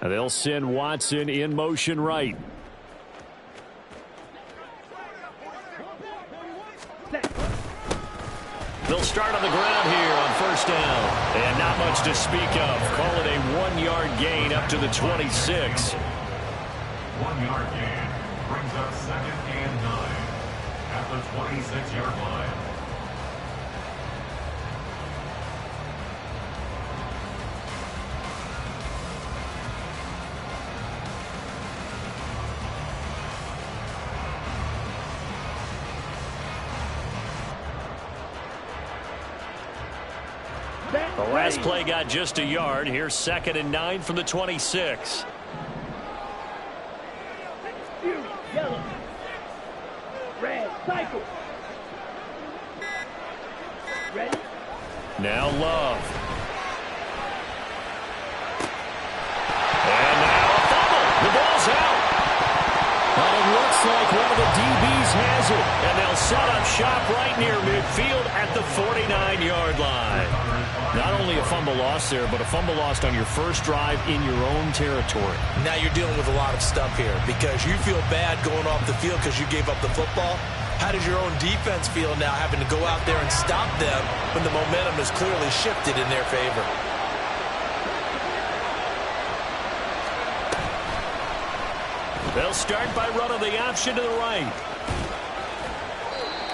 They'll send Watson in motion right. They'll start on the ground here on first down. And not much to speak of. Call it a 1-yard gain up to the 26. 1-yard gain brings up 2nd and 9 at the 26-yard line. The last play got just a yard. Here's 2nd and 9 from the 26. Yellow. Red. Cycle. Ready? Now Love. And now a fumble. The ball's out. But it looks like one of the DBs has it. And they'll set up shop right near midfield at the 49-yard line. Not only a fumble loss there, but a fumble lost on your first drive in your own territory. Now you're dealing with a lot of stuff here because you feel bad going off the field because you gave up the football. How does your own defense feel now having to go out there and stop them when the momentum is clearly shifted in their favor? They'll start by running the option to the right.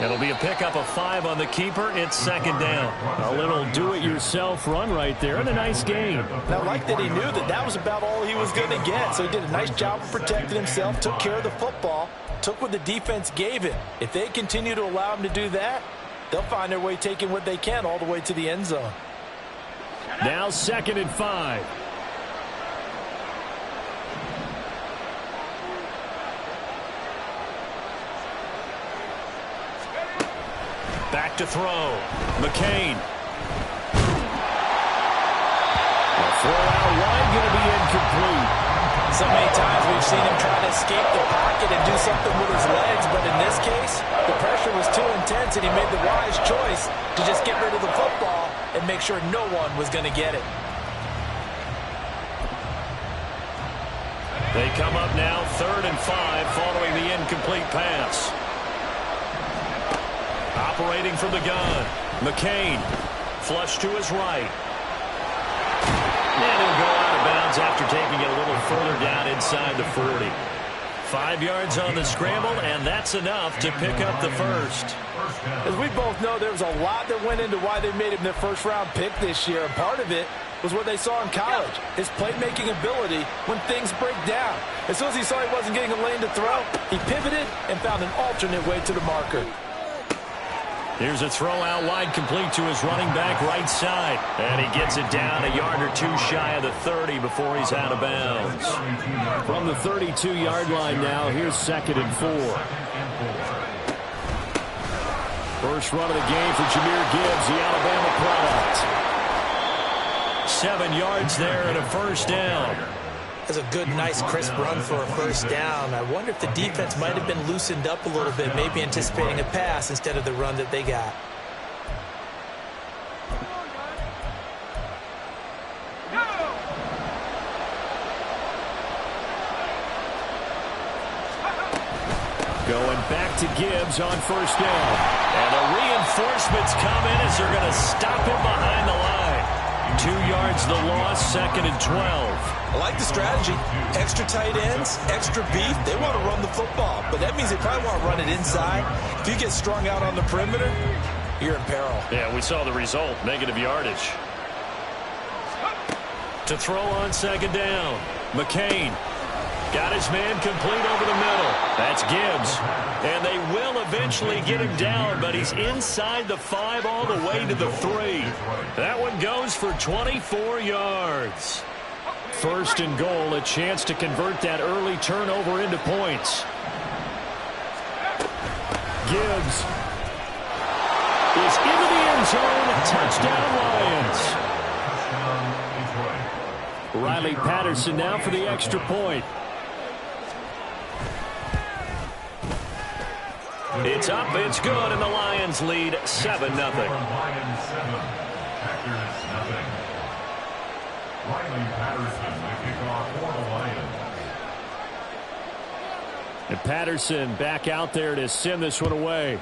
It'll be a pickup of 5 on the keeper. It's 2nd down. A little do-it-yourself run right there and a nice gain. And I like that he knew that that was about all he was going to get. So he did a nice job of protecting himself, took care of the football, took what the defense gave him. If they continue to allow him to do that, they'll find their way taking what they can all the way to the end zone. Now 2nd and 5. Back to throw. McCain. A throw out wide, going to be incomplete. So many times we've seen him try to escape the pocket and do something with his legs, but in this case, the pressure was too intense and he made the wise choice to just get rid of the football and make sure no one was going to get it. They come up now 3rd and 5 following the incomplete pass. Operating from the gun. McCain. Flush to his right. And he'll go out of bounds after taking it a little further down inside the 40. 5 yards on the scramble, and that's enough to pick up the first. As we both know, there was a lot that went into why they made him their first-round pick this year. And part of it was what they saw in college, his playmaking ability when things break down. As soon as he saw he wasn't getting a lane to throw, he pivoted and found an alternate way to the marker. Here's a throw out wide, complete to his running back right side. And he gets it down a yard or two shy of the 30 before he's out of bounds. From the 32-yard line now, here's 2nd and 4. First run of the game for Jahmyr Gibbs, the Alabama product. 7 yards there and a first down. That's a good, nice, crisp run for a first down. I wonder if the defense might have been loosened up a little bit, maybe anticipating a pass instead of the run that they got. Going back to Gibbs on first down. And the reinforcements come in as they're going to stop him behind the line. 2 yards the loss, 2nd and 12. I like the strategy. Extra tight ends, extra beef. They want to run the football, but that means they probably want to run it inside. If you get strung out on the perimeter, you're in peril. Yeah, we saw the result, negative yardage. To throw on 2nd down, McCain. Got his man complete over the middle. That's Gibbs. And they will eventually get him down, but he's inside the 5 all the way to the 3. That one goes for 24 yards. 1st and goal, a chance to convert that early turnover into points. Gibbs is into the end zone. Touchdown, Lions. Riley Patterson now for the extra point. It's up, it's good, and the Lions lead 7-0. Riley Patterson, the kickoff for the Lions. And Patterson back out there to send this one away.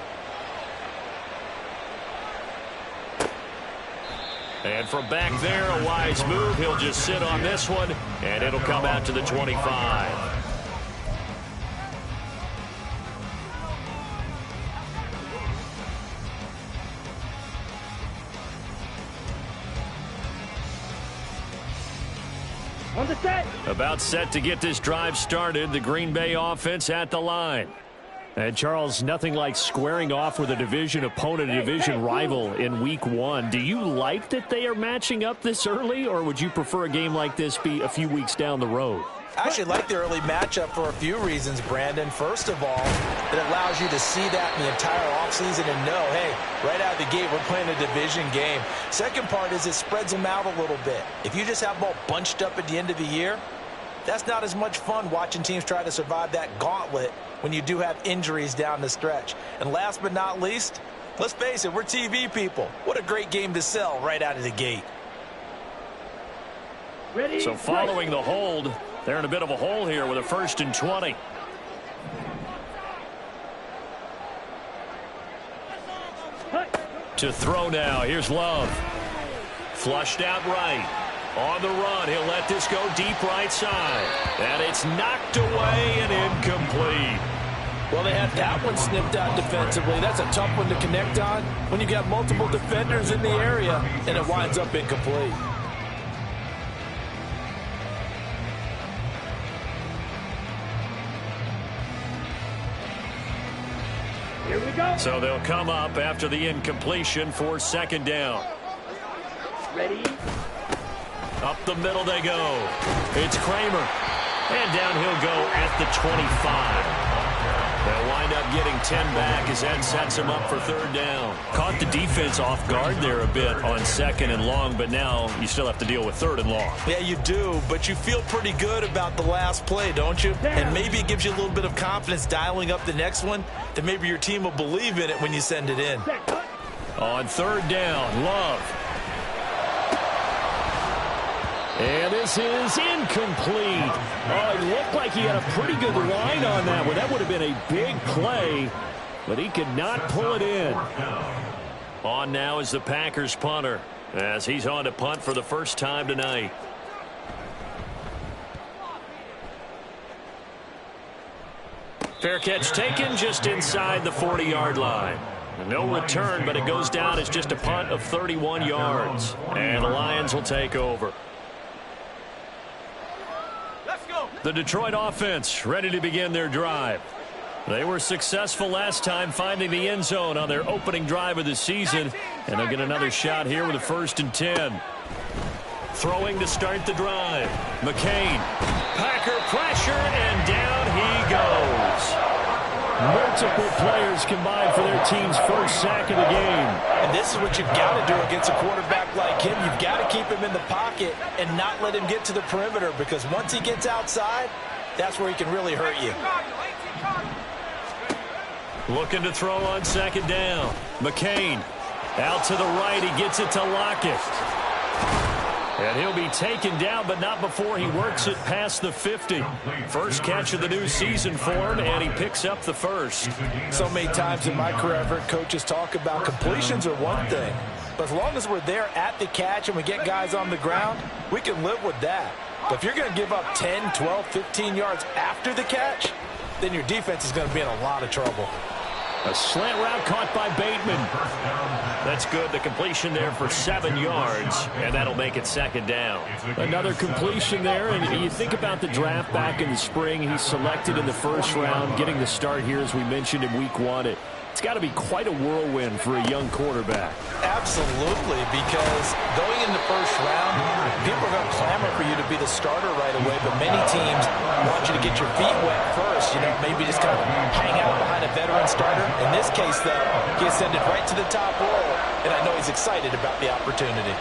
And from back there, a wise move. He'll just sit on this one, and it'll come out to the 25. On the set. About set to get this drive started. The Green Bay offense at the line. And, Charles, nothing like squaring off with a division opponent, a division rival in Week 1. Do you like that they are matching up this early, or would you prefer a game like this be a few weeks down the road? I actually like the early matchup for a few reasons, Brandon. First of all, it allows you to see that in the entire offseason and know, hey, right out of the gate, we're playing a division game. Second part is it spreads them out a little bit. If you just have them all bunched up at the end of the year, that's not as much fun watching teams try to survive that gauntlet when you do have injuries down the stretch. And last but not least, let's face it, we're TV people. What a great game to sell right out of the gate. Ready. So following the hold, they're in a bit of a hole here with a 1st and 20. To throw now. Here's Love. Flushed out right. On the run, he'll let this go deep right side. And it's knocked away and incomplete. Well, they had that one snipped out defensively. That's a tough one to connect on when you've got multiple defenders in the area, and it winds up incomplete. Here we go. So they'll come up after the incompletion for 2nd down. Ready. Up the middle they go. It's Kramer. And down he'll go at the 25. They'll wind up getting 10 back as that sets him up for 3rd down. Caught the defense off guard there a bit on 2nd and long, but now you still have to deal with 3rd and long. Yeah, you do, but you feel pretty good about the last play, don't you? And maybe it gives you a little bit of confidence dialing up the next one that maybe your team will believe in it when you send it in. On 3rd down, Love. And this is incomplete. Oh, it looked like he had a pretty good line on that one. That would have been a big play, but he could not pull it in. On now is the Packers punter, as he's on to punt for the first time tonight. Fair catch taken just inside the 40-yard line. No return, but it goes down as just a punt of 31 yards. And the Lions will take over. The Detroit offense ready to begin their drive. They were successful last time finding the end zone on their opening drive of the season, and they'll get another shot here with a 1st and 10. Throwing to start the drive. McCain. Packer pressure, and down he goes. Multiple players combined for their team's first sack of the game. And this is what you've got to do against a quarterback like him. You've got to keep him in the pocket and not let him get to the perimeter, because once he gets outside, that's where he can really hurt you. Looking to throw on 2nd down. McCain out to the right. He gets it to Lockett. And he'll be taken down, but not before he works it past the 50. First catch of the new season for him, and he picks up the 1st. So many times in my career, I've heard coaches talk about completions are one thing. But as long as we're there at the catch and we get guys on the ground, we can live with that. But if you're going to give up 10, 12, 15 yards after the catch, then your defense is going to be in a lot of trouble. A slant route caught by Bateman. That's good. The completion there for 7 yards, and that'll make it 2nd down. Another completion there, and you think about the draft back in the spring. He's selected in the 1st round, getting the start here, as we mentioned, in Week 1. It's got to be quite a whirlwind for a young quarterback. Absolutely, because going in the 1st round, people are going to clamor for you to be the starter right away, but many teams want you to get your feet wet first, maybe just kind of hang out behind a veteran starter. In this case, though, he ascended right to the top roll, and I know he's excited about the opportunity.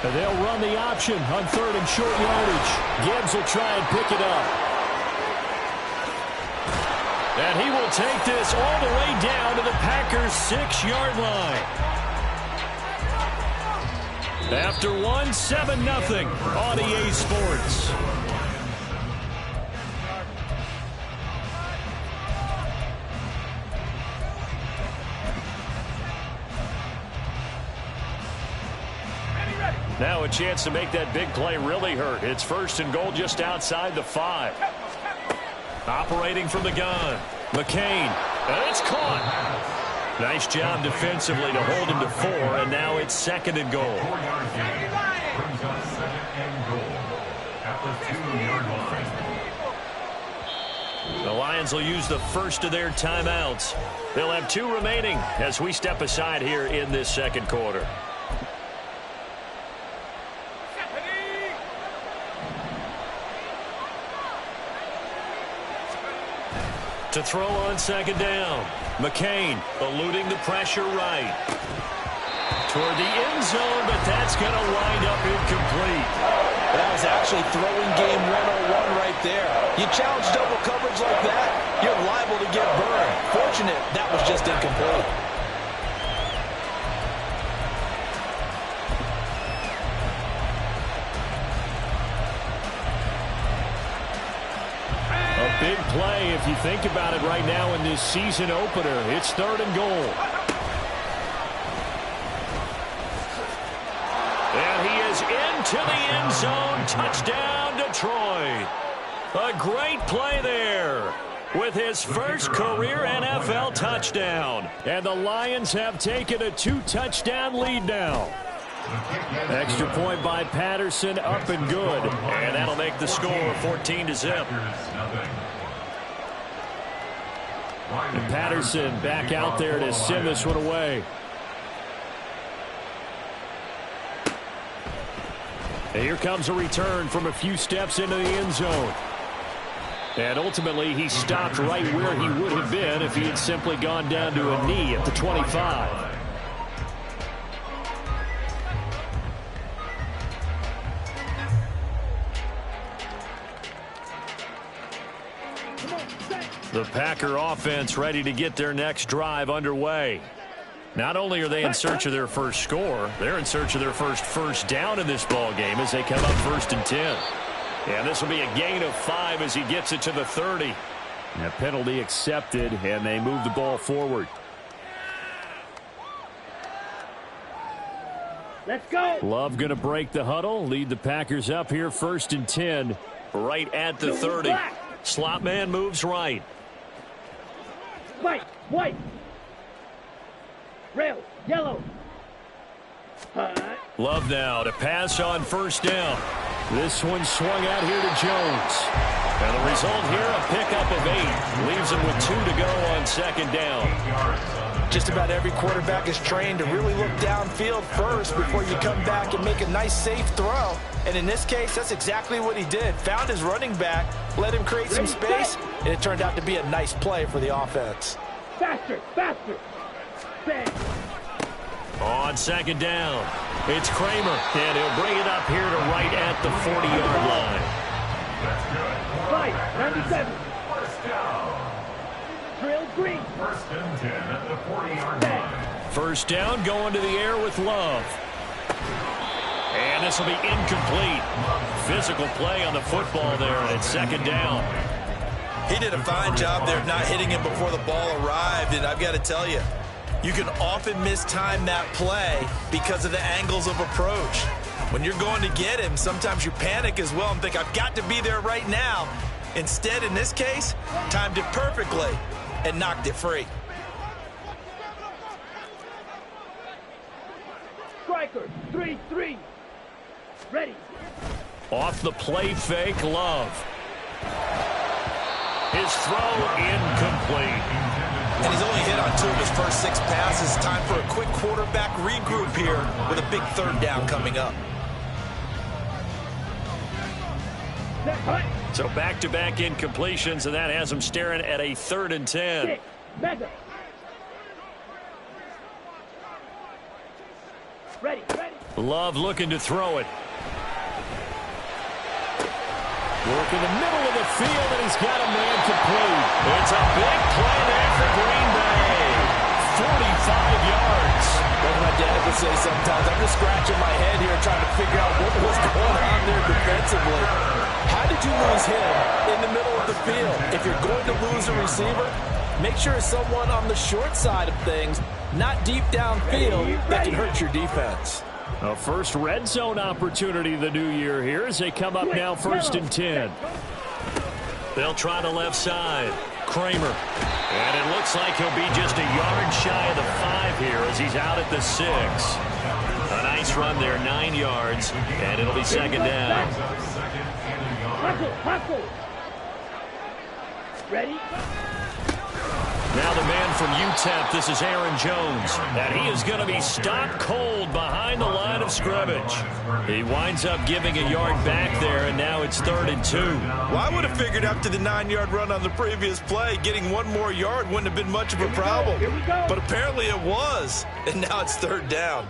And they'll run the option on 3rd and short yardage. Gibbs will try and pick it up. And he will take this all the way down to the Packers' 6-yard line. After one, 7-0 on EA Sports. Now a chance to make that big play really hurt. It's 1st and goal just outside the 5. Operating from the gun. McCain. And it's caught. Nice job defensively to hold him to 4, and now it's 2nd and goal. 4-yard gain. Brings up 2nd and goal at the 2-yard line. The Lions will use the first of their timeouts. They'll have 2 remaining as we step aside here in this 2nd quarter. To throw on 2nd down. McCain eluding the pressure right. Toward the end zone, but that's going to wind up incomplete. That was actually throwing game 101 right there. You challenge double coverage like that, you're liable to get burned. Fortunate that was just incomplete. Big play if you think about it right now in this season opener. It's 3rd and goal. And he is into the end zone. Touchdown, Detroit. A great play there with his first career NFL touchdown. And the Lions have taken a 2-touchdown lead now. Extra point by Patterson, up and good. And that'll make the score 14-0. And Patterson back out there to send this one away. And here comes a return from a few steps into the end zone. And ultimately, he stopped right where he would have been if he had simply gone down to a knee at the 25. The Packer offense ready to get their next drive underway. Not only are they in search of their first score, they're in search of their first down in this ball game as they come up 1st and 10. And this will be a gain of 5 as he gets it to the 30. And a penalty accepted, and they move the ball forward. Let's go. Love going to break the huddle, lead the Packers up here 1st and 10, right at the 30. Slot man moves right. White. Rail. Yellow. Love now to pass on 1st down. This one swung out here to Jones. And the result here, a pickup of 8. Leaves him with 2 to go on 2nd down. Just about every quarterback is trained to really look downfield first before you come back and make a nice, safe throw. And in this case, that's exactly what he did. Found his running back, let him create some space, and it turned out to be a nice play for the offense. Faster. Bang. On 2nd down, it's Kramer, and he'll bring it up here to right at the 40-yard line. Right, 97. Drill green. 1st and 10 at the 40-yard line. 1st down, going to the air with Love. And this will be incomplete. Physical play on the football there, and it's 2nd down. He did a fine job there of not hitting him before the ball arrived, and I've got to tell you, you can often mistime that play because of the angles of approach. When you're going to get him, sometimes you panic as well and think, I've got to be there right now. Instead, in this case, timed it perfectly and knocked it free. Striker, 3-3. Ready. Off the play fake, Love. His throw incomplete. And he's only hit on 2 of his first 6 passes. Time for a quick quarterback regroup here with a big 3rd down coming up. So back-to-back incompletions, and that has him staring at a 3rd and 10. Mega. Ready. Love looking to throw it. Work in the middle of the field, and he's got a man complete. It's a big play there for Green Bay. yards. Like my dad would say sometimes, I'm just scratching my head here trying to figure out what was going on there defensively. How did you lose him in the middle of the field? If you're going to lose a receiver, make sure it's someone on the short side of things, not deep downfield, that can hurt your defense. A first red zone opportunity the new year here as they come up now 1st and 10. They'll try the left side. Kramer. And it looks like he'll be just a yard shy of the 5 here as he's out at the 6. A nice run there, 9 yards, and it'll be 2nd down. Hustle. Ready? Now the man from UTEP, this is Aaron Jones. And he is going to be stopped cold behind the line of scrimmage. He winds up giving a yard back there, and now it's 3rd and 2. Well, I would have figured after the 9-yard run on the previous play, getting one more yard wouldn't have been much of a problem. Here we go. But apparently it was, and now it's 3rd down.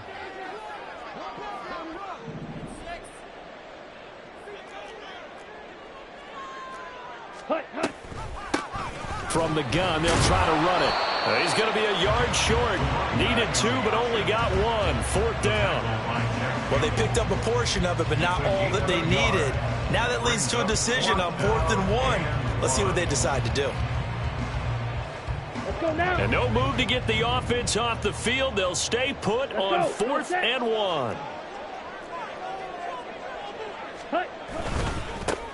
Hut. From the gun, they'll try to run it. He's going to be a yard short. Needed 2, but only got 1. 4th down. Well, they picked up a portion of it, but not all that they needed. Now that leads to a decision on 4th and 1. Let's see what they decide to do. Let's go now. And no move to get the offense off the field. They'll stay put on 4th and 1. Hut.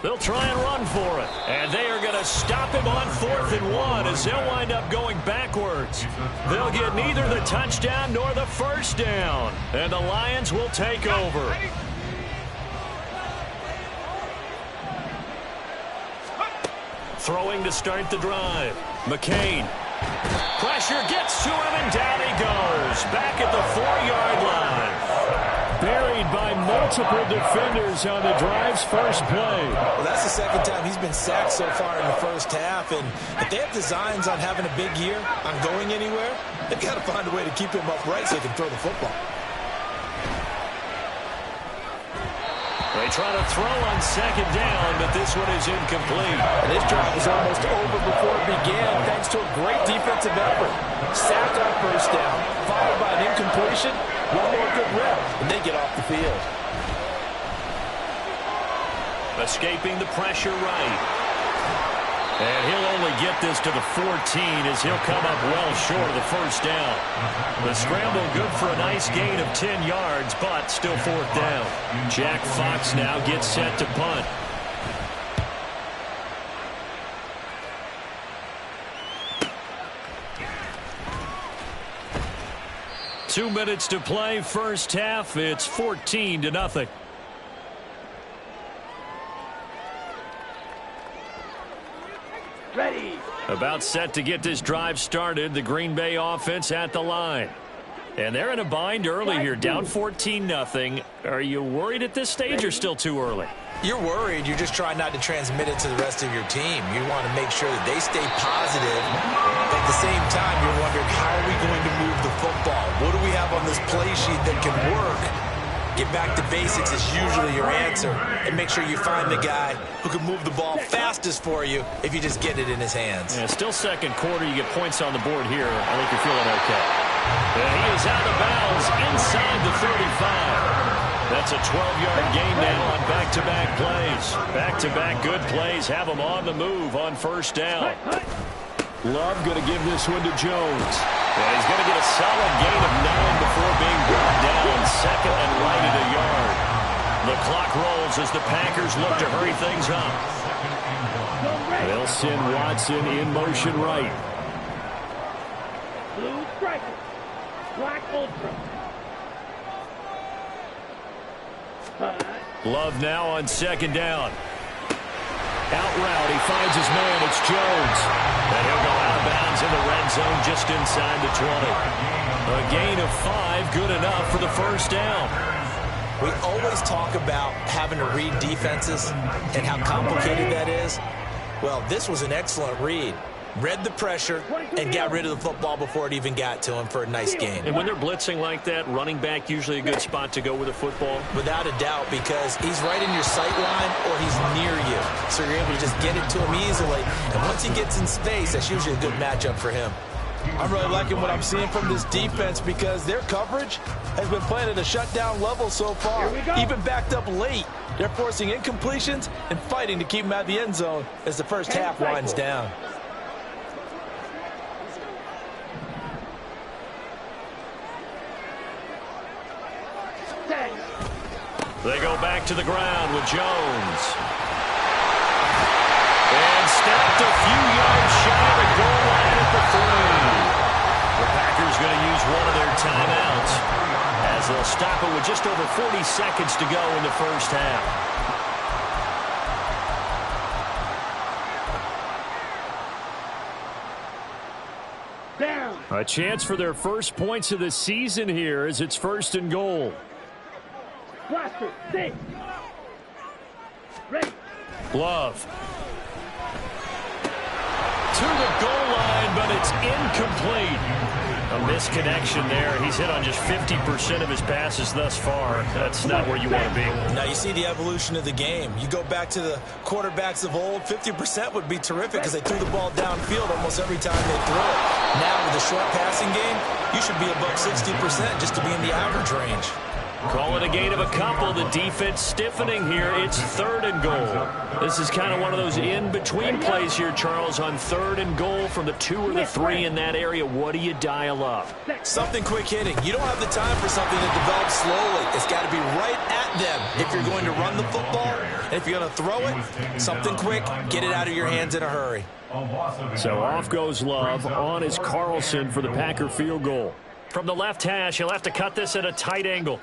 They'll try and run for it. And they are going to stop him on 4th and 1 as they'll wind up going backwards. They'll get neither the touchdown nor the first down. And the Lions will take over. Throwing to start the drive. McCain. Pressure gets to him and down he goes. Back at the 4-yard line. Buried by multiple defenders on the drive's first play. Well, that's the 2nd time he's been sacked so far in the first half. And if they have designs on having a big year, on going anywhere, they've got to find a way to keep him upright so he can throw the football. They try to throw on 2nd down, but this one is incomplete. And this drive was almost over before it began thanks to a great defensive effort. Sack on 1st down, followed by an incompletion. One more good rep, and they get off the field. Escaping the pressure right. And he'll only get this to the 14 as he'll come up well short of the first down. The scramble good for a nice gain of 10 yards, but still 4th down. Jack Fox now gets set to punt. Two minutes to play, first half. It's 14-0. Ready. About set to get this drive started. The Green Bay offense at the line. And they're in a bind early here, down 14-0. Are you worried at this stage or still too early? You're worried. You're just trying not to transmit it to the rest of your team. You want to make sure that they stay positive. At the same time, you're wondering, how are we going to move the football? What do we have on this play sheet that can work? Get back to basics is usually your answer. And make sure you find the guy who can move the ball fastest for you if you just get it in his hands. Yeah, still 2nd quarter. You get points on the board here. I think you're feeling okay. And he is out of bounds inside the 35. That's a 12-yard gain now on back-to-back plays. Back-to-back good plays have him on the move on 1st down. Love going to give this one to Jones. And he's going to get a solid gain of 9 before being brought down 2nd and right at a yard. The clock rolls as the Packers look to hurry things up. They'll send Watson in motion right. Blue striker. Black ultra. Love now on 2nd down. Out route, he finds his man, it's Jones. And he'll go out of bounds in the red zone just inside the 20. A gain of 5, good enough for the first down. We always talk about having to read defenses and how complicated that is. Well, this was an excellent read. Read the pressure and got rid of the football before it even got to him for a nice gain. And when they're blitzing like that, running back usually a good spot to go with a football? Without a doubt, because he's right in your sight line or he's near you. So you're able to just get it to him easily. And once he gets in space, that's usually a good matchup for him. I'm really liking what I'm seeing from this defense because their coverage has been playing at a shutdown level so far. Even backed up late, they're forcing incompletions and fighting to keep them out of the end zone as the first half winds down. They go back to the ground with Jones. And stopped a few yards shy of the goal line at the 3. The Packers going to use one of their timeouts as they'll stop it with just over 40 seconds to go in the first half. Down. A chance for their first points of the season here as it's 1st and goal. Blaster, sit. Ready. Love. To the goal line, but it's incomplete. A misconnection there. He's hit on just 50% of his passes thus far. That's not where you want to be. Now you see the evolution of the game. You go back to the quarterbacks of old, 50% would be terrific because they threw the ball downfield almost every time they threw it. Now with the short passing game, you should be above 60% just to be in the average range. Call it a gain of a couple. The defense stiffening here. It's 3rd and goal. This is kind of one of those in-between plays here, Charles, on 3rd and goal from the 2 or the 3 in that area. What do you dial up? Something quick hitting. You don't have the time for something to develop slowly. It's got to be right at them if you're going to run the football. And if you're going to throw it, something quick, get it out of your hands in a hurry. So off goes Love. On is Carlson for the Packer field goal. From the left hash, he'll have to cut this at a tight angle.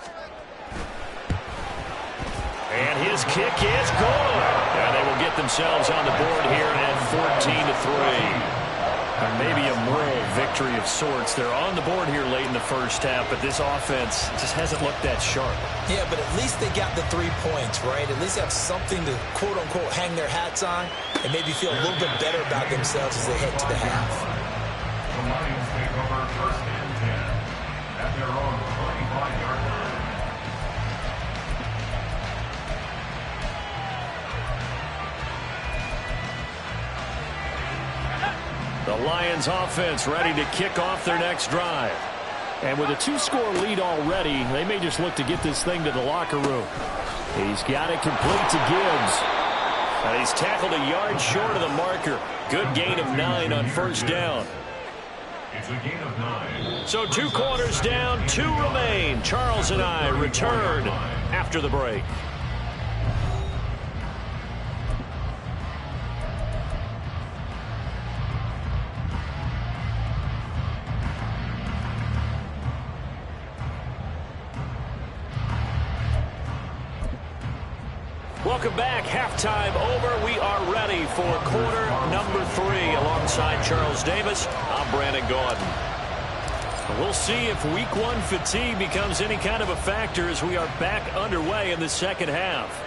And his kick is good. And they will get themselves on the board here at 14-3. And maybe a moral victory of sorts. They're on the board here late in the first half, but this offense just hasn't looked that sharp. Yeah, but at least they got the 3 points, right? At least have something to, quote-unquote, hang their hats on and maybe feel a little bit better about themselves as they head to the half. The Lions take over 1st and 10 at their own 25-yard line. The Lions offense ready to kick off their next drive. And with a 2-score lead already, they may just look to get this thing to the locker room. He's got it complete to Gibbs. And he's tackled a yard short of the marker. Good gain of 9 on 1st down. It's a gain of 9. So 2 quarters down, 2 remain. Charles and I return after the break. Welcome back. Halftime over. We are ready for quarter number 3. Alongside Charles Davis, I'm Brandon Gaudin. We'll see if week 1 fatigue becomes any kind of a factor as we are back underway in the second half.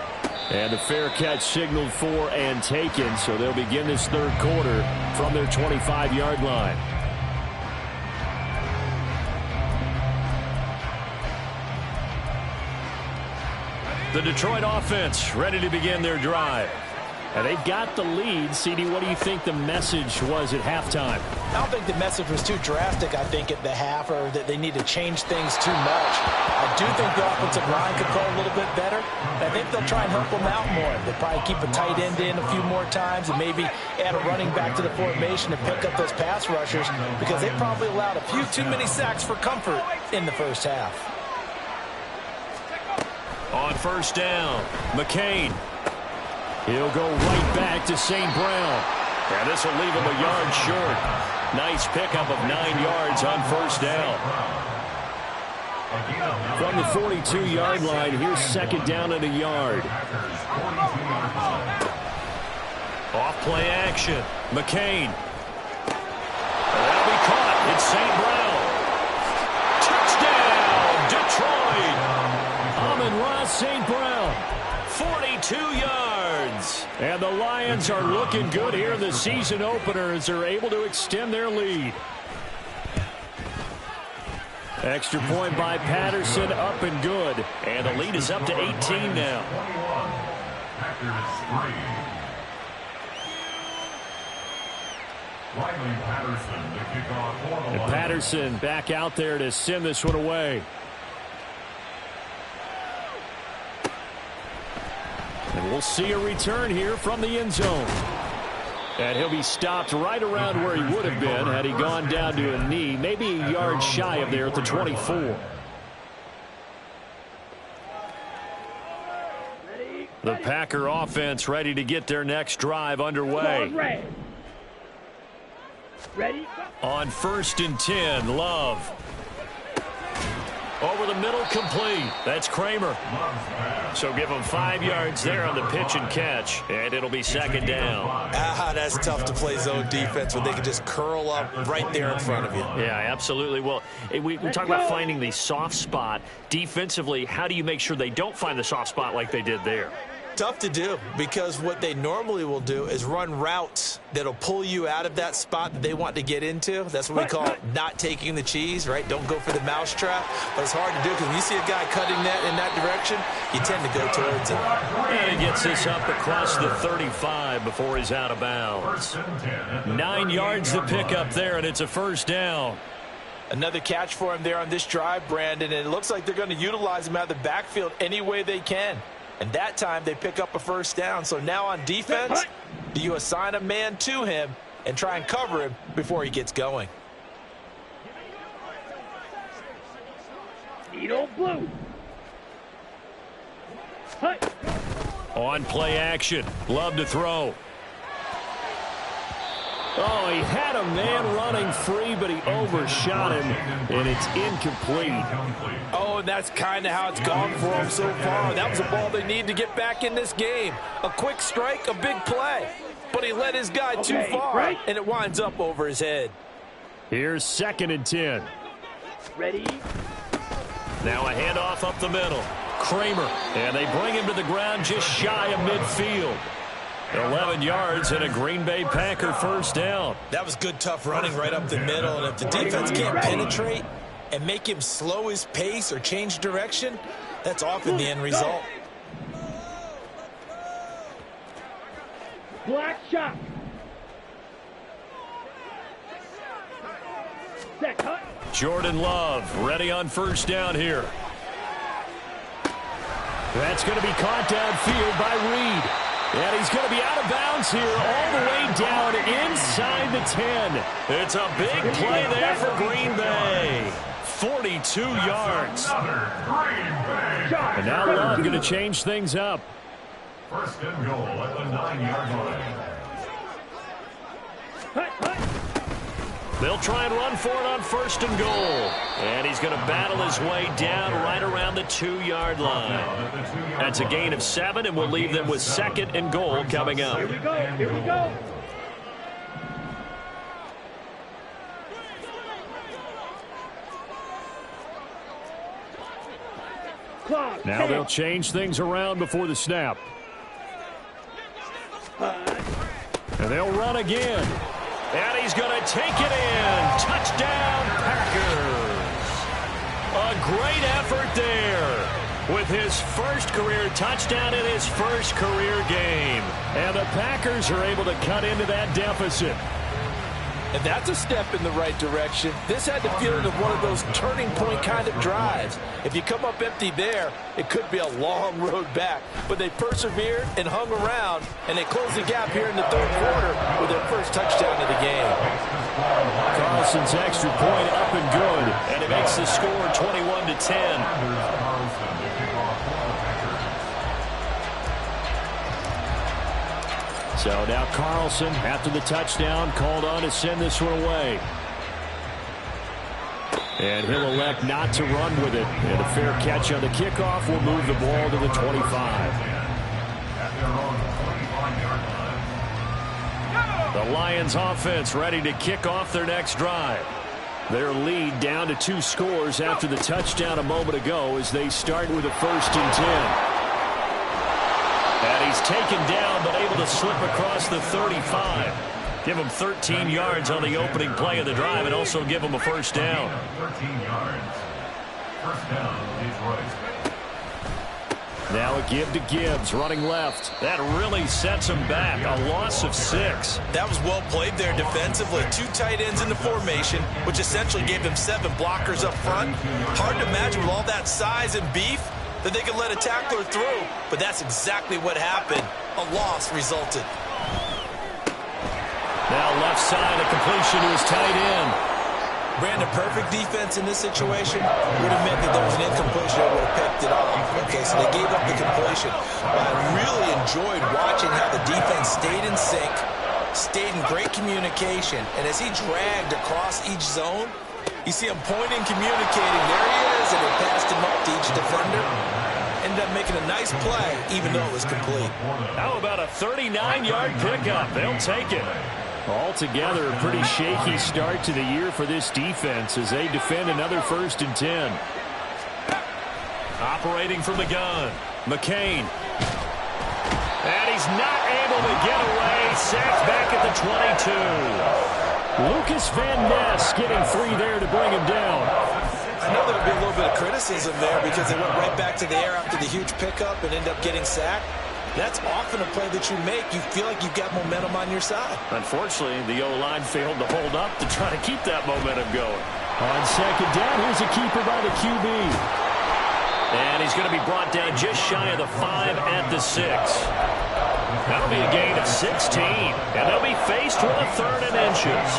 And a fair catch signaled for and taken, so they'll begin this 3rd quarter from their 25-yard line. The Detroit offense ready to begin their drive. And they've got the lead. CD, what do you think the message was at halftime? I don't think the message was too drastic, I think, at the half, or that they need to change things too much. I do think the offensive line could play a little bit better. I think they'll try and help them out more. They'll probably keep a tight end in a few more times and maybe add a running back to the formation to pick up those pass rushers because they probably allowed a few too many sacks for comfort in the first half. On 1st down, McCain. He'll go right back to St. Brown. And this will leave him a yard short. Nice pickup of 9 yards on 1st down. From the 42-yard line, here's 2nd down and a yard. Off play action. McCain. That'll be caught. It's St. Brown. Touchdown, Detroit. Amon-Ra St. Brown, 42 yards. And the Lions are looking good here in the season opener as they're able to extend their lead. Extra point by Patterson, up and good. And the lead is up to 18 now. Riley Patterson to kick off for the And Lions. Patterson back out there to send this one away. And we'll see a return here from the end zone. And he'll be stopped right around where he would have been had he gone down to a knee, maybe a yard shy of there at the 24. The Packer offense ready to get their next drive underway. Ready? On 1st and 10, Love. Over the middle, complete. That's Kramer. So give him 5 yards there on the pitch and catch, and it'll be 2nd down. That's tough to play zone defense when they can just curl up right there in front of you. Yeah, absolutely. Well, we talk about finding the soft spot. Defensively, how do you make sure they don't find the soft spot like they did there? Tough to do, because what they normally will do is run routes that'll pull you out of that spot that they want to get into. That's what we call not taking the cheese, right? Don't go for the mousetrap. But it's hard to do because when you see a guy cutting that in that direction, you tend to go towards him. And he gets this up across the 35 before he's out of bounds. 9 yards to pick up there, and it's a 1st down. Another catch for him there on this drive, Brandon, and it looks like they're going to utilize him out of the backfield any way they can. And that time they pick up a 1st down. So now on defense, do you assign a man to him and try and cover him before he gets going? Needle blue. On play action. Love to throw. Oh, he had a man running free, but he overshot him, and it's incomplete. Oh, and that's kind of how it's gone for him so far. That was a ball they need to get back in this game. A quick strike, a big play. But he let his guy too far, and it winds up over his head. Here's 2nd and 10. Ready? Now a handoff up the middle. Kramer, and they bring him to the ground just shy of midfield. 11 yards and a Green Bay Packer 1st down. That was good, tough running right up the middle. And if the defense can't penetrate and make him slow his pace or change direction, that's often the end result. Black shot. Set cut. Jordan Love ready on 1st down here. That's going to be caught downfield by Reed. And he's going to be out of bounds here all the way down inside the 10. It's a big play there for Green Bay. 42 yards. And now Love going to change things up. 1st and goal at the 9-yard line. They'll try and run for it on 1st and goal. And he's going to battle his way down right around the 2-yard line. That's a gain of 7, and we'll leave them with 2nd and goal coming up. Here we go. Here we go. Now they'll change things around before the snap. And they'll run again. And he's going to take it in. Touchdown, Packers. A great effort there with his 1st career touchdown in his 1st career game. And the Packers are able to cut into that deficit. And that's a step in the right direction. This had the feeling of one of those turning point kind of drives. If you come up empty there, it could be a long road back. But they persevered and hung around, and they closed the gap here in the 3rd quarter with their 1st touchdown of the game. Carlson's extra point up and good, and it makes the score 21-10. So now Carlson, after the touchdown, called on to send this one away. And he'll elect not to run with it. And a fair catch on the kickoff will move the ball to the 25. The Lions offense ready to kick off their next drive. Their lead down to 2 scores after the touchdown a moment ago as they start with a 1st and 10. And he's taken down but able to slip across the 35. Give him 13 yards on the opening play of the drive and also give him a 1st down. 13 yards. 1st down, Detroit. Now a give to Gibbs, running left. That really sets him back. A loss of 6. That was well played there defensively. 2 tight ends in the formation, which essentially gave them 7 blockers up front. Hard to imagine with all that size and beef that they could let a tackler through, but that's exactly what happened. A loss resulted. Now left side, a completion to his tight end. Brandon, perfect defense in this situation would have meant that there was an incompletion that would have picked it off. Okay, so they gave up the completion. But I really enjoyed watching how the defense stayed in sync, stayed in great communication, and as he dragged across each zone, you see him pointing, communicating. There he is, and he passed him up to each defender. Ended up making a nice play, even though it was complete. How about a 39-yard pickup? They'll take it. Altogether, a pretty shaky start to the year for this defense as they defend another 1st and 10. Operating from the gun, McCain. And he's not able to get away. Sacked back at the 22. Lucas Van Ness getting 3 there to bring him down. I know there'll be a little bit of criticism there because they went right back to the air after the huge pickup and end up getting sacked. That's often a play that you make. You feel like you've got momentum on your side. Unfortunately, the O-line failed to hold up to try to keep that momentum going. On 2nd down, here's a keeper by the QB. And he's going to be brought down just shy of the 5 at the 6. That'll be a gain of 16. And they'll be faced with a 3rd and inches.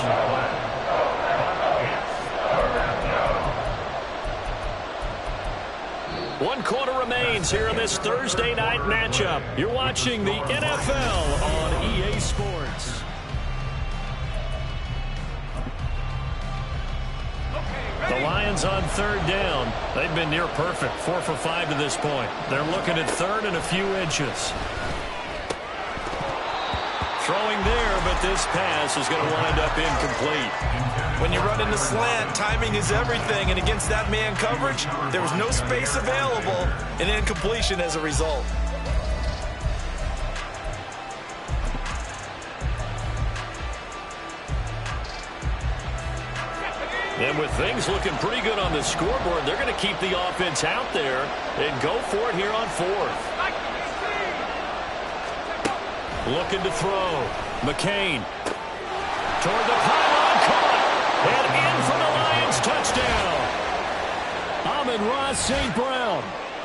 1 quarter remains here in this Thursday night matchup. You're watching the NFL on EA Sports. The Lions on 3rd down. They've been near perfect, 4 for 5 to this point. They're looking at 3rd and a few inches. Throwing there, but this pass is going to wind up incomplete. When you run in the slant, timing is everything, and against that man coverage, there was no space available, and incompletion as a result. And with things looking pretty good on the scoreboard, they're going to keep the offense out there and go for it here on 4th. Looking to throw. McCain. Toward the pylon, caught. And in for the Lions, touchdown. Amon-Ra St. Brown.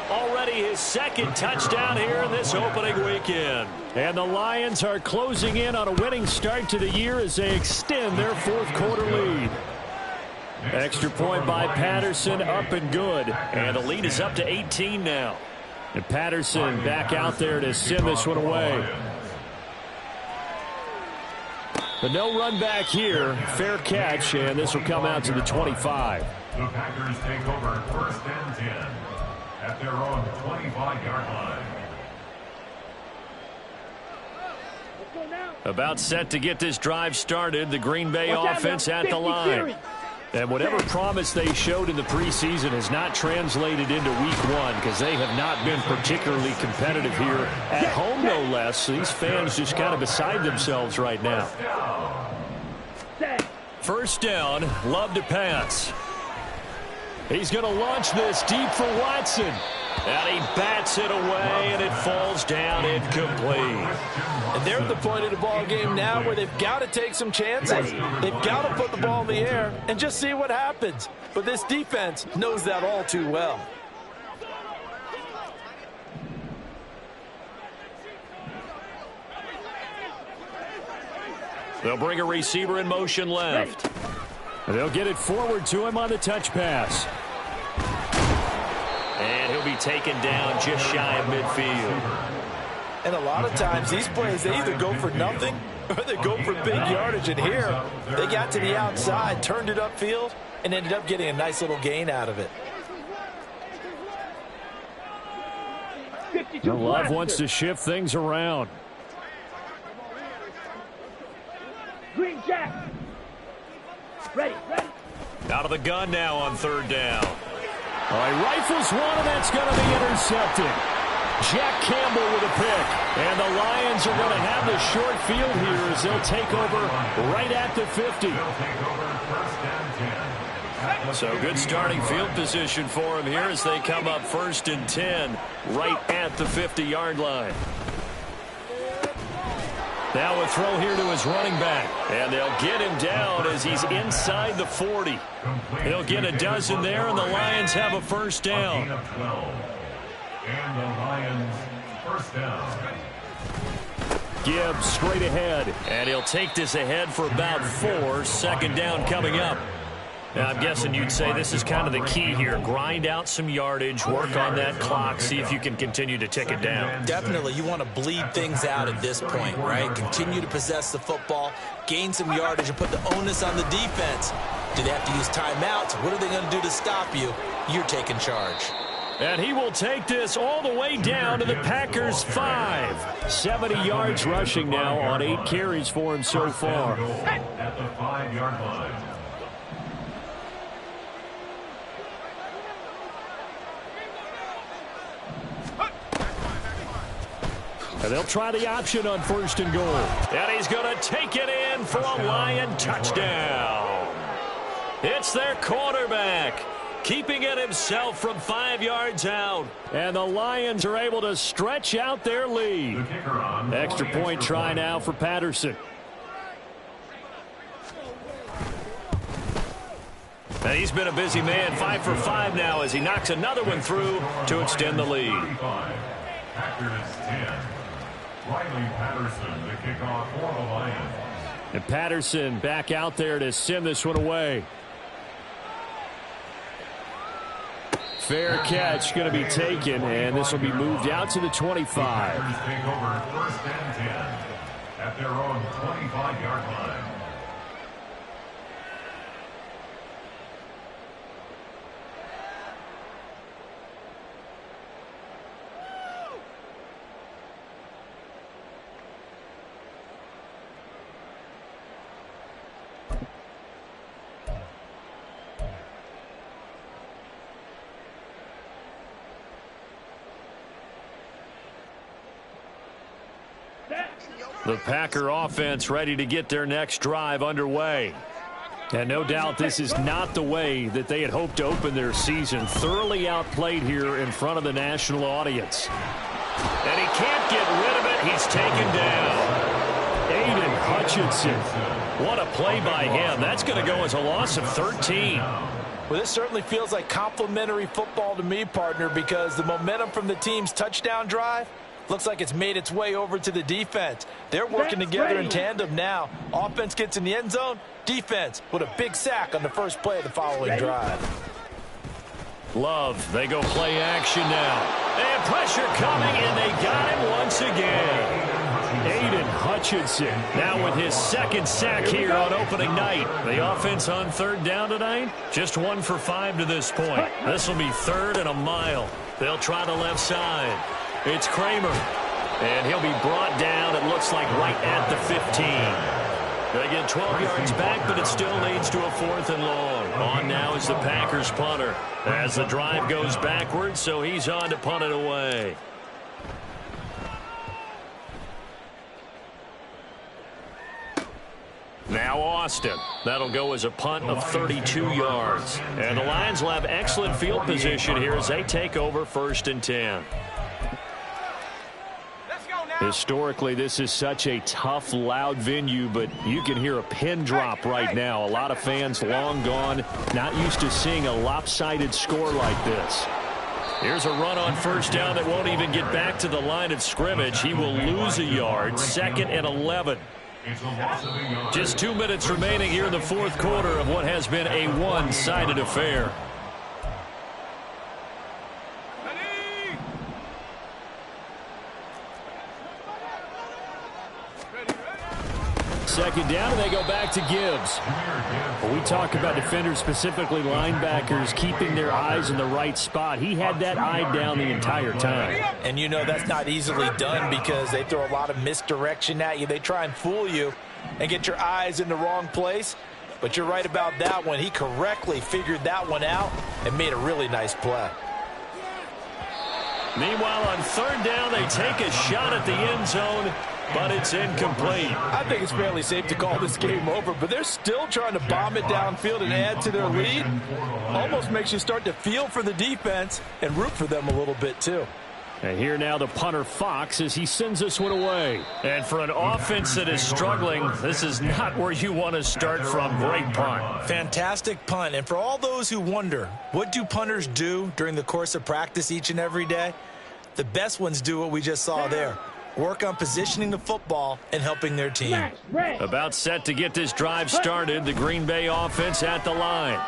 Already his 2nd touchdown here in this opening weekend. And the Lions are closing in on a winning start to the year as they extend their 4th quarter lead. Extra point by Patterson, up and good. And the lead is up to 18 now. And Patterson back out there to send this one away. But no run back here. Fair catch, and this will come out to the 25. The Packers take over 1st and 10 at their own 25-yard line. About set to get this drive started. The Green Bay offense at the line. And whatever promise they showed in the preseason has not translated into week 1 because they have not been particularly competitive here at home, no less. So these fans just kind of beside themselves right now. 1st down, Love to pass. He's going to launch this deep for Watson. And he bats it away, and it falls down incomplete. And they're at the point of the ball game now where they've got to take some chances. They've got to put the ball in the air and just see what happens. But this defense knows that all too well. They'll bring a receiver in motion left. They'll get it forward to him on the touch pass. And he'll be taken down just shy of midfield. And a lot of times these plays, they either go for nothing or they go for big yardage. And here, they got to the outside, turned it upfield, and ended up getting a nice little gain out of it. Love wants to shift things around. Green Jack. Ready. Out of the gun now on 3rd down. All right, rifles one, and that's going to be intercepted. Jack Campbell with a pick. And the Lions are going to have the short field here as they'll take over right at the 50. They'll take over 1st and 10. So good starting field position for him here as they come up 1st and 10 right at the 50-yard line. Now a throw here to his running back. And they'll get him down as he's inside the 40. He'll get a dozen there, and the Lions have a first down. And the Lions first down. Gibbs straight ahead, and he'll take this ahead for about 4. Second down coming up. Now, I'm guessing you'd say this is kind of the key here. Grind out some yardage, work on that clock, see if you can continue to tick it down. Definitely. You want to bleed things out at this point, right? Continue to possess the football, gain some yardage, and put the onus on the defense. Do they have to use timeouts? What are they going to do to stop you? You're taking charge. And he will take this all the way down to the Packers' 5. 70 yards rushing now on 8 carries for him so far. At the 5-yard line. And they'll try the option on 1st and goal. And he's going to take it in for a Lion touchdown. It's their quarterback, keeping it himself from 5 yards out. And the Lions are able to stretch out their lead. Extra point try now for Patterson. And he's been a busy man, 5 for 5 now as he knocks another one through to extend the lead. Packers 10. Riley Patterson, the kickoff for the Lions. And Patterson back out there to send this one away. Fair catch going to be taken, and this will be moved out to the 25. Packers take over 1st and 10 at their own 25-yard line. The Packer offense ready to get their next drive underway. And no doubt this is not the way that they had hoped to open their season. Thoroughly outplayed here in front of the national audience. And he can't get rid of it. He's taken down. Aiden Hutchinson. What a play by him. That's going to go as a loss of 13. Well, this certainly feels like complimentary football to me, partner, because the momentum from the team's touchdown drive looks like it's made its way over to the defense. They're working together in tandem now. Offense gets in the end zone. Defense with a big sack on the first play of the following drive. Love, they go play action now. And pressure coming, and they got him once again. Aiden Hutchinson now with his 2nd sack here on opening night. The offense on 3rd down tonight, just 1 for 5 to this point. This will be 3rd and a mile. They'll try the left side. It's Kramer, and he'll be brought down, it looks like, right at the 15. They get 12 yards back, but it still leads to a 4th and long. On now is the Packers punter as the drive goes backwards, so he's on to punt it away. Now Austin. That'll go as a punt of 32 yards. And the Lions will have excellent field position here as they take over 1st and 10. Historically, this is such a tough, loud venue, but you can hear a pin drop right now. A lot of fans long gone, not used to seeing a lopsided score like this. Here's a run on 1st down that won't even get back to the line of scrimmage. He will lose a yard, 2nd and 11. Just 2 minutes remaining here in the 4th quarter of what has been a one-sided affair. Second down, and they go back to Gibbs. When we talk about defenders, specifically linebackers, keeping their eyes in the right spot, he had that eye down the entire time. And you know that's not easily done because they throw a lot of misdirection at you. They try and fool you and get your eyes in the wrong place. But you're right about that one. He correctly figured that one out and made a really nice play. Meanwhile, on 3rd down, they take a shot at the end zone. but it's incomplete. I think it's fairly safe to call this game over, but they're still trying to bomb it downfield and add to their lead. Almost makes you start to feel for the defense and root for them a little bit too. And here now the punter Fox as he sends this one away. And for an offense that is struggling, this is not where you want to start from. Great punt. Fantastic punt. And for all those who wonder, what do punters do during the course of practice each and every day? The best ones do what we just saw there. Work on positioning the football and helping their team. About set to get this drive started. The Green Bay offense at the line.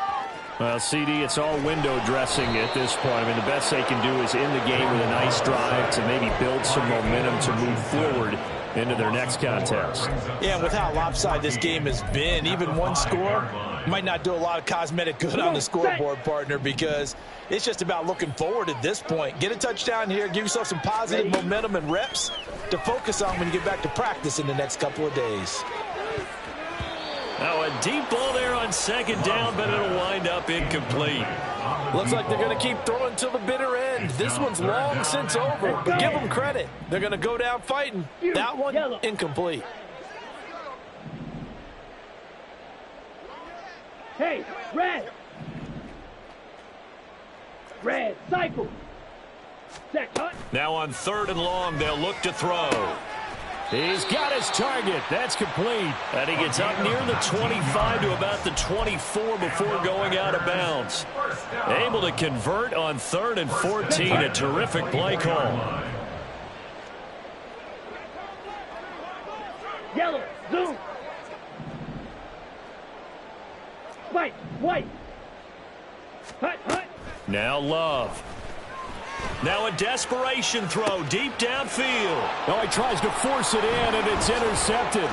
Well, CD, it's all window dressing at this point. I mean, the best they can do is end the game with a nice drive to maybe build some momentum to move forward into their next contest. Yeah, with how lopsided this game has been, even one score might not do a lot of cosmetic good on the scoreboard, partner, because it's just about looking forward at this point. Get a touchdown here, give yourself some positive momentum and reps to focus on when you get back to practice in the next couple of days. Now a deep ball there on second down, but it'll wind up incomplete. Looks like they're going to keep throwing till the bitter end. This one's long since over, but give them credit. They're going to go down fighting. That one, incomplete. Hey, red. Red, cycle. Set, cut. Now on 3rd and long, they'll look to throw. He's got his target. That's complete. And he gets up near the 25 to about the 24 before going out of bounds. Able to convert on 3rd and 14. A terrific play call. Yellow, zoom. White. Hut. Now Love. Now a desperation throw deep downfield. Oh, he tries to force it in, and it's intercepted.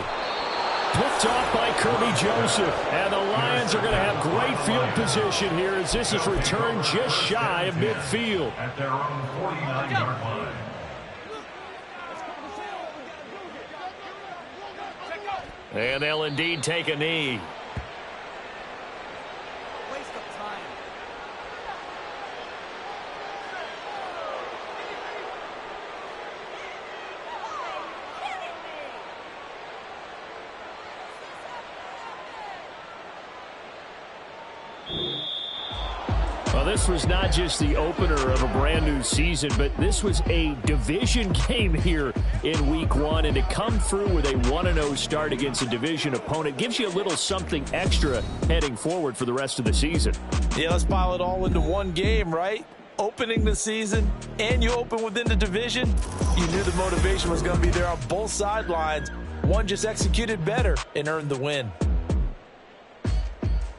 Picked off by Kirby Joseph. And the Lions are going to have great field position here as this is returned just shy of midfield. At their own 49-yard line. And they'll indeed take a knee. Well, this was not just the opener of a brand new season, but this was a division game here in week 1. And to come through with a 1-0 start against a division opponent gives you a little something extra heading forward for the rest of the season. Yeah, let's pile it all into one game, right? Opening the season, and you open within the division. You knew the motivation was going to be there on both sidelines. One just executed better and earned the win.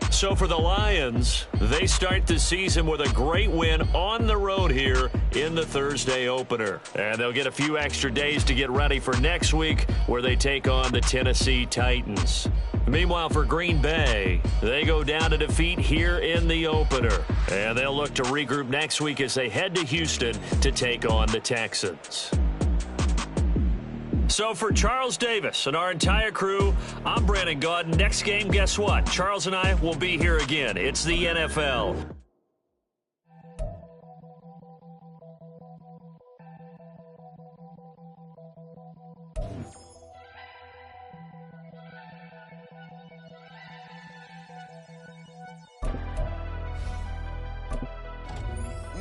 So for the Lions, they start the season with a great win on the road here in the Thursday opener. And they'll get a few extra days to get ready for next week where they take on the Tennessee Titans. Meanwhile, for Green Bay, they go down to defeat here in the opener. And they'll look to regroup next week as they head to Houston to take on the Texans. So for Charles Davis and our entire crew, I'm Brandon Gaudin. Next game, guess what? Charles and I will be here again. It's the NFL.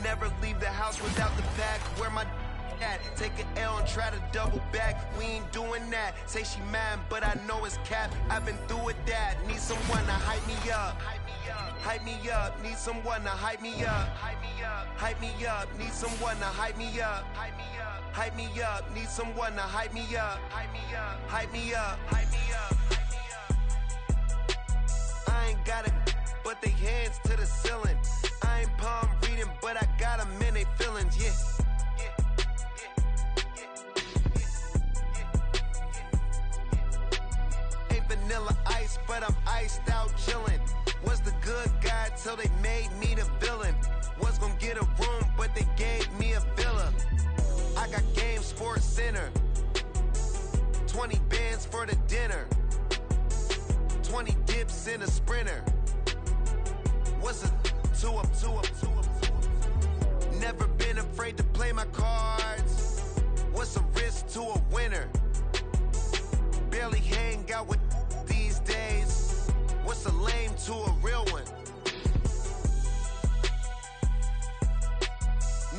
Never leave the house without the pack. Where my at? Take an L and try to double back. We ain't doing that. Say she mad, but I know it's cap. I've been through with that. Need someone to hype me up. Hype me up. Need someone to hype me up. Hype me up. Need someone to hype me up. Hype me up. Need someone to hype me up. Hype me up. Hype me up. Hype me up. I ain't got it, but they hands to the ceiling. I ain't palm reading, but I got them in they feelings, yeah. Ain't vanilla ice, but I'm iced out chillin'. Was the good guy till they made me the villain. Was gonna get a room, but they gave me a villa. I got Game Sports Center. 20 bands for the dinner. 20 dips in a sprinter. What's a 2 up? Never been afraid to play my cards. What's a risk to a winner? lost a lame to a real one.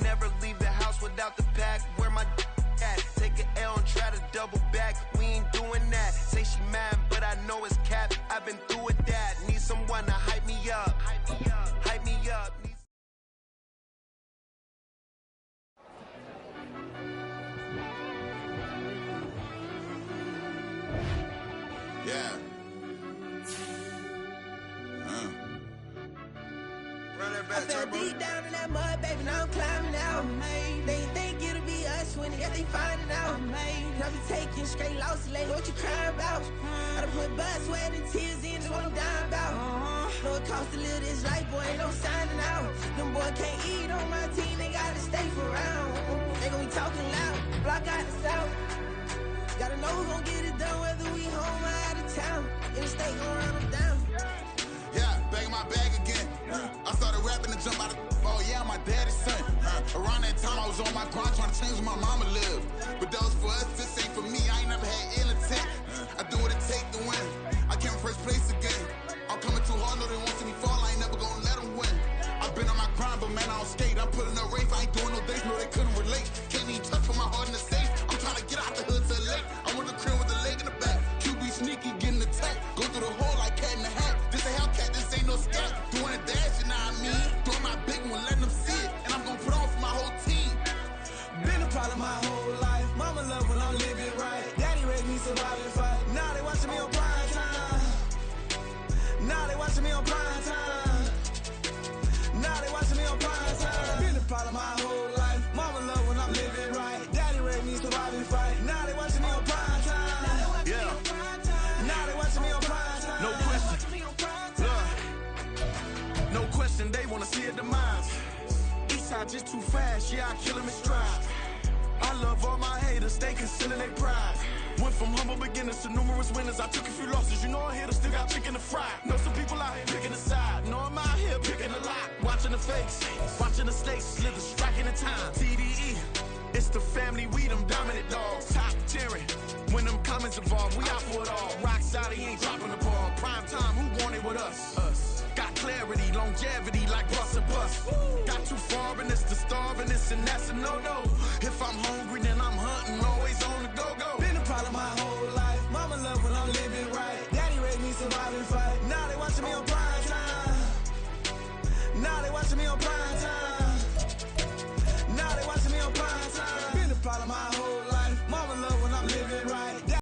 Never leave the house without the pack. Where my at? Take an L and try to double back. We ain't doing that. Say she mad, but I know it's cap. I've been through with that. Need someone to hype me up. Hype me up. Yeah. Run that back, I fell deep down in that mud, baby, now I'm climbing out. They ain't think it'll be us when yet they finding out. I be taking straight losses, like what you crying about? I done put blood, sweat, and tears in, that's what I'm dying about. Know it costs to live this life, boy, ain't no signing out. Them boy can't eat on my team, they gotta stay for round. They gon' be talking loud, block out the south. Gotta know who gon' get it done, whether we home or out of town. In the state gon' run them down. Yeah, back in my bag again. I started rapping and jump out of oh yeah, my daddy's son. Around that time I was on my grind trying to change where my mama lived. But that was for us, this ain't for me. I ain't never had ill intent. I do what it take to win. I came in first place again. I'm coming too hard, no they won't see me fall. I ain't never gonna let them win. I've been on my grind, but man I don't skate. I'm putting up race, I ain't doing no days, no they couldn't relate. Can't even touch for my heart in the safe. I'm trying to get out the hood to the lake. I'm with the crib with the leg in the back. QB sneaky, getting attacked. Go through the hole like cat in the hat. This a Hellcat, this ain't no scat. Doing a dash, you know what I mean? Doing my big one, letting them see it. And I'm gonna put on for my whole team. Been a problem my whole life. Mama love when I'm living right. Daddy raised me surviving fight. Now they watching me on prime time. Now they watching me on prime time. Now they watching me on prime time. Been a problem my whole life. Mama love when I'm living right. Daddy raised me surviving fight. Now they watching me on prime time. Yeah. Now they watching me on prime time. No question. No question, they wanna see a demise. Eastside just too fast, yeah, I kill him in stride. I love all my haters, they consider they pride. Went from humble beginners to numerous winners. I took a few losses, you know I hit her, still got chicken to fry. Know some people out here picking a side. Know I'm out here picking a lot. Watching the fakes, watching the stakes, slither, striking the time. TDE, it's the family, we them dominant dogs. Top tiering, when them comments involved, we out for it all. Rock side, he ain't dropping the ball. Prime time, who want it with us? Us. Got clarity, longevity like bus and bus. Got too far in this to starve in this, and that's a no-no. If I'm home,